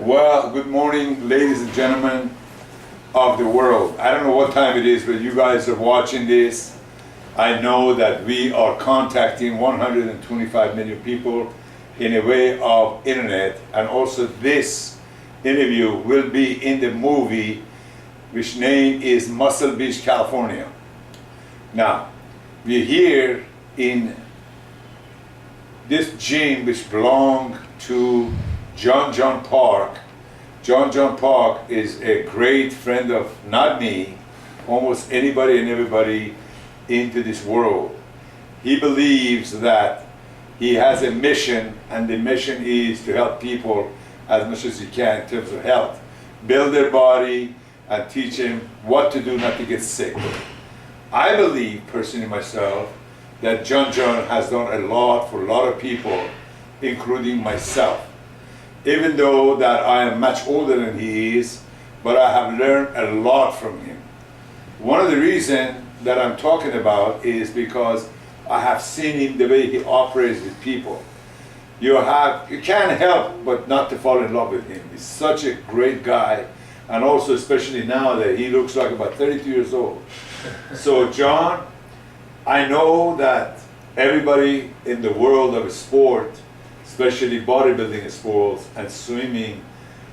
Well, good morning, ladies and gentlemen of the world. I don't know what time it is, but you guys are watching this. I know that we are contacting 125 million people in a way of internet, and also this interview will be in the movie, which name is Muscle Beach, California. Now, we're here in this gym which belonged to John Park. John Park is a great friend of not me, almost anybody and everybody into this world. He believes that he has a mission, and the mission is to help people as much as he can in terms of health, build their body, and teach them what to do not to get sick. I believe personally myself that John has done a lot for a lot of people, including myself. Even though that I am much older than he is, but I have learned a lot from him. One of the reasons that I'm talking about is because I have seen him the way he operates with people. You can't help but not to fall in love with him. He's such a great guy, and also especially now that he looks like about 32 years old. So John, I know that everybody in the world of sport, especially bodybuilding sports and swimming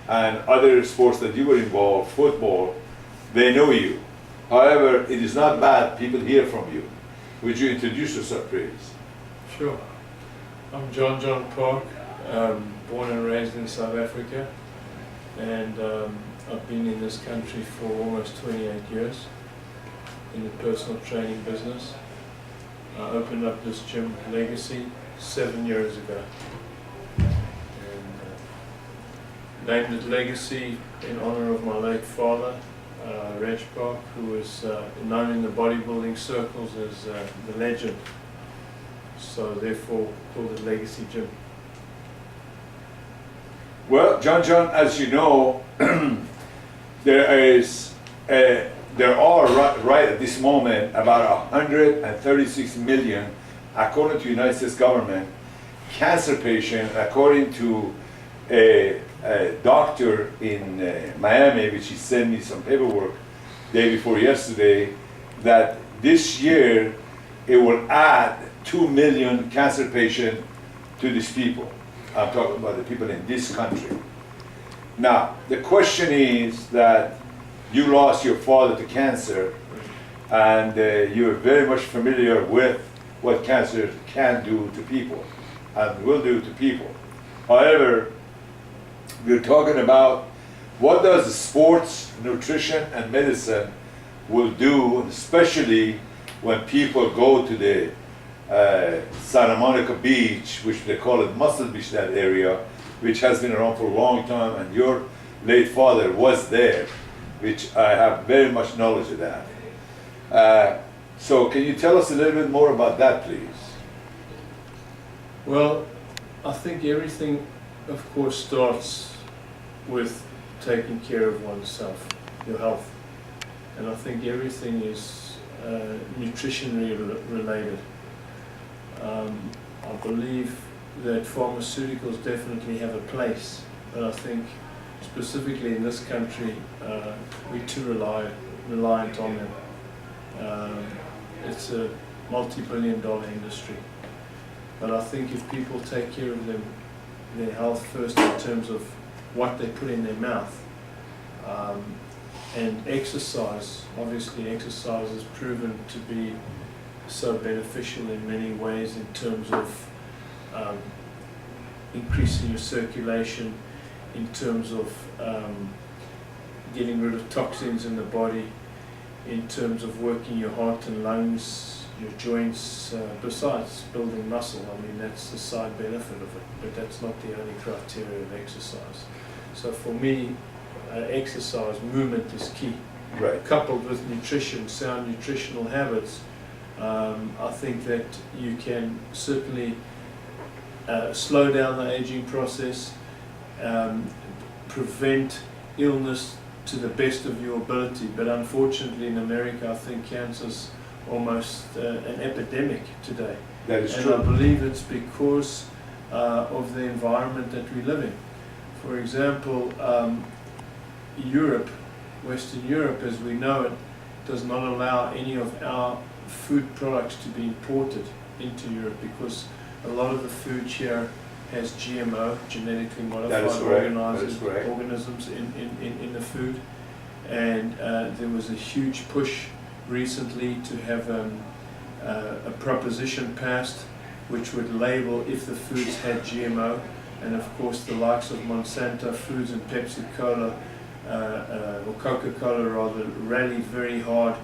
and other sports that you were involved, football, they know you. However, it is not bad people hear from you. Would you introduce yourself, please? Sure. I'm John Park, born and raised in South Africa, and I've been in this country for almost 28 years in the personal training business. I opened up this gym, Legacy, 7 years ago. Named it Legacy in honor of my late father, Reg Park, who was known in the bodybuilding circles as the legend. So therefore called it Legacy Gym. Well, John, as you know, there are right at this moment about 136 million, according to the United States government, cancer patients, according to a doctor in Miami, which he sent me some paperwork day before yesterday, that this year it will add 2 million cancer patients to these people. I'm talking about the people in this country. Now, the question is that you lost your father to cancer, and you're very much familiar with what cancer can do to people and will do to people. However, we're talking about what does sports, nutrition, and medicine will do, especially when people go to the Santa Monica Beach, which they call it Muscle Beach, that area, which has been around for a long time, and your late father was there, which I have very much knowledge of that. So can you tell us a little bit more about that, please? Well, I think everything, of course, starts with taking care of oneself, your health. And I think everything is nutritionally related. I believe that pharmaceuticals definitely have a place, but I think specifically in this country, we're too reliant on them. It's a multi-billion-dollar industry. But I think if people take care of their health first in terms of what they put in their mouth, and exercise, obviously exercise is proven to be so beneficial in many ways in terms of increasing your circulation, in terms of getting rid of toxins in the body, in terms of working your heart and lungs, your joints, besides building muscle. I mean, that's the side benefit of it, but that's not the only criteria of exercise. So for me, exercise, movement is key. Right. Coupled with nutrition, sound nutritional habits, I think that you can certainly slow down the aging process, prevent illness to the best of your ability. But unfortunately in America, I think cancer's almost an epidemic today. That is and true. I believe it's because of the environment that we live in. For example, Europe, Western Europe as we know it, does not allow any of our food products to be imported into Europe because a lot of the food here has GMO, genetically modified organisms in the food. And there was a huge push recently to have a proposition passed which would label if the foods had GMO. And of course the likes of Monsanto Foods and Pepsi Cola, or Coca-Cola rather, rallied very hard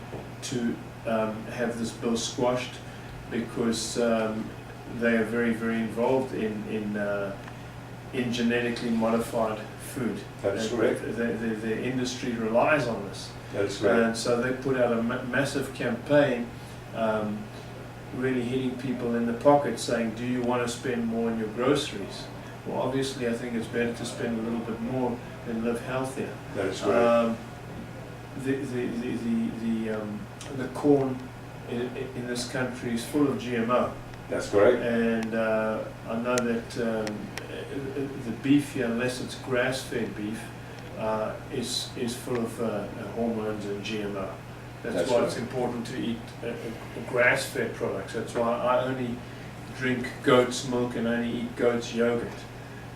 to have this bill squashed because they are very, very involved in genetically modified food. That is correct. The industry relies on this. That is correct. And so they put out a massive campaign really hitting people in the pocket saying, do you want to spend more on your groceries? Well, obviously I think it's better to spend a little bit more and live healthier. That is correct. The corn in this country is full of GMO. That's correct. And I know that the beef here, unless it's grass-fed beef, is full of hormones and GMO. That's why it's important to eat grass-fed products. That's why I only drink goat's milk and only eat goat's yogurt.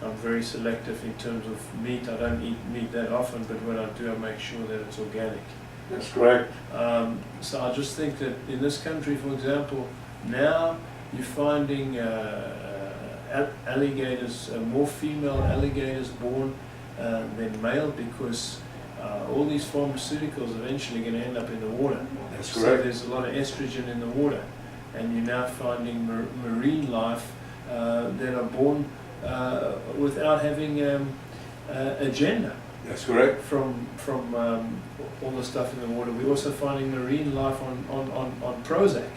I'm very selective in terms of meat. I don't eat meat that often, but when I do, I make sure that it's organic. That's correct. So I just think that in this country, for example, now you're finding alligators, more female alligators born than male because all these pharmaceuticals are eventually going to end up in the water. That's so correct. There's a lot of estrogen in the water, and you're now finding marine life that are born without having a gender. That's correct. From all the stuff in the water. We're also finding marine life on Prozac.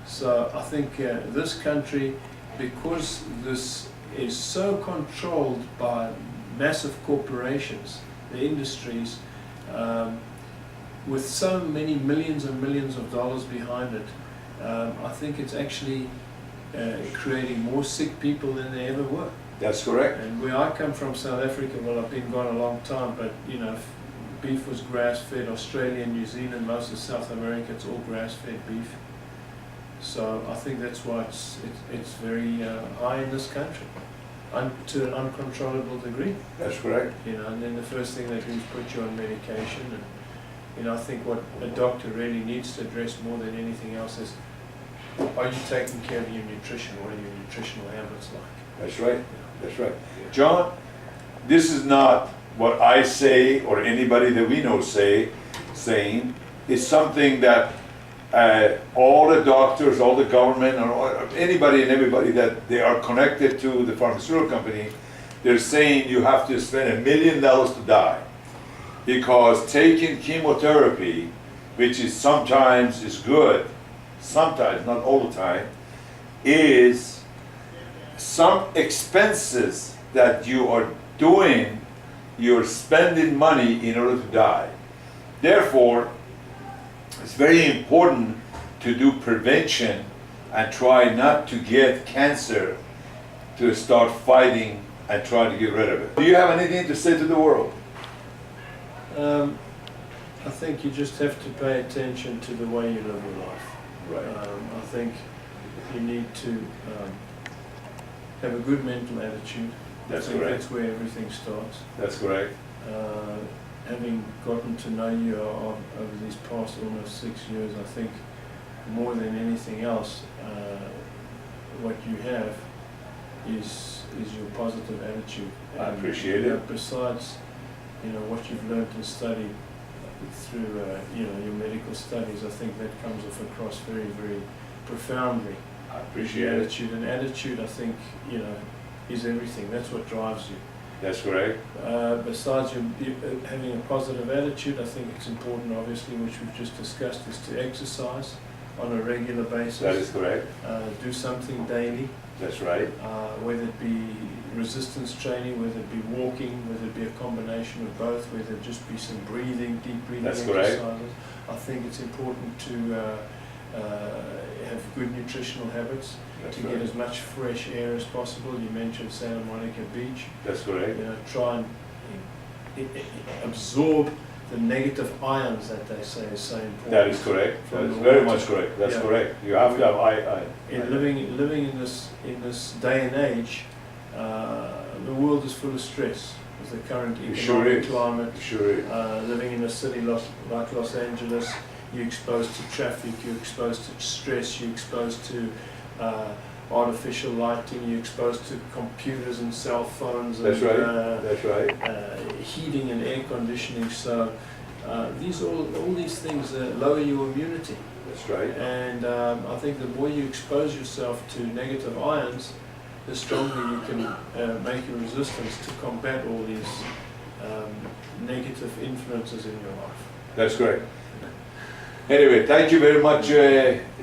So I think this country, because this is so controlled by massive corporations, the industries, with so many millions and millions of dollars behind it, I think it's actually creating more sick people than there ever were. That's correct. And where I come from, South Africa, well, I've been gone a long time, but you know, beef was grass-fed. Australia, New Zealand, most of South America, it's all grass-fed beef. So I think that's why it's very high in this country, to an uncontrollable degree. That's correct. You know, and then the first thing they do is put you on medication. And you know, I think what a doctor really needs to address more than anything else is, are you taking care of your nutrition? What are your nutritional habits like? That's right. That's right. John, this is not what I say or anybody that we know saying. It's something that all the doctors, all the government, or anybody and everybody that they are connected to the pharmaceutical company, they're saying you have to spend $1 million to die. Because taking chemotherapy, which is sometimes is good, sometimes, not all the time, is some expenses that you are doing, you're spending money in order to die. Therefore, it's very important to do prevention and try not to get cancer, to start fighting and try to get rid of it. Do you have anything to say to the world? I think you just have to pay attention to the way you live your life. Right. I think you need to have a good mental attitude. That's I think correct. that's where everything starts. That's correct. Having gotten to know you over these past almost 6 years, I think more than anything else, what you have is your positive attitude. I appreciate it. Besides, you know, what you've learned and studied through, you know, your medical studies, I think that comes across very, very profoundly. I Your appreciate it. attitude, and attitude, I think, you know, is everything. That's what drives you. That's correct. Besides you having a positive attitude, I think it's important, obviously, which we've just discussed, is to exercise on a regular basis. That is correct. Do something daily, That's right. whether it be resistance training, whether it be walking, whether it be a combination of both, whether it just be some breathing, deep breathing That's correct. exercises. I think it's important to have good nutritional habits, That's to right. get as much fresh air as possible. You mentioned Santa Monica Beach. That's correct. You know, try and absorb the negative ions that they say is so important. That is correct. That From is the very water. much correct. That's Yeah. correct. You have to have In living in this day and age, the world is full of stress. With the current It sure economic is. climate, Sure is. living in a city like Los Angeles, you're exposed to traffic, you're exposed to stress, you're exposed to artificial lighting, you're exposed to computers and cell phones and That's right. That's right. heating and air conditioning. So all these things lower your immunity. That's right. And I think the more you expose yourself to negative ions, the stronger you can make your resistance to combat all these negative influences in your life. That's great. Anyway, thank you very much,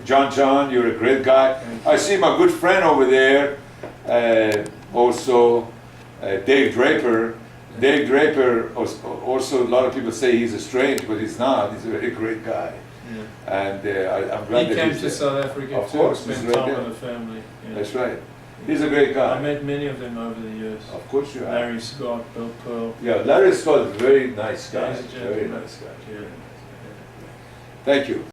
John. You're a great guy. Thank you. I see my good friend over there, also Dave Draper. Dave Draper, also a lot of people say he's a strange, but he's not. He's a very great guy. Yeah. And I'm glad He that came he's to there. South Africa Of too, course, spent he's right time there. with the family. Yeah. That's right. He's a great I guy. met many of them over the years. Of course you have. Larry Scott, Bill Pearl. Yeah, Larry Scott is a very nice guy. He's a Very gentleman. nice guy. Yeah. Thank you.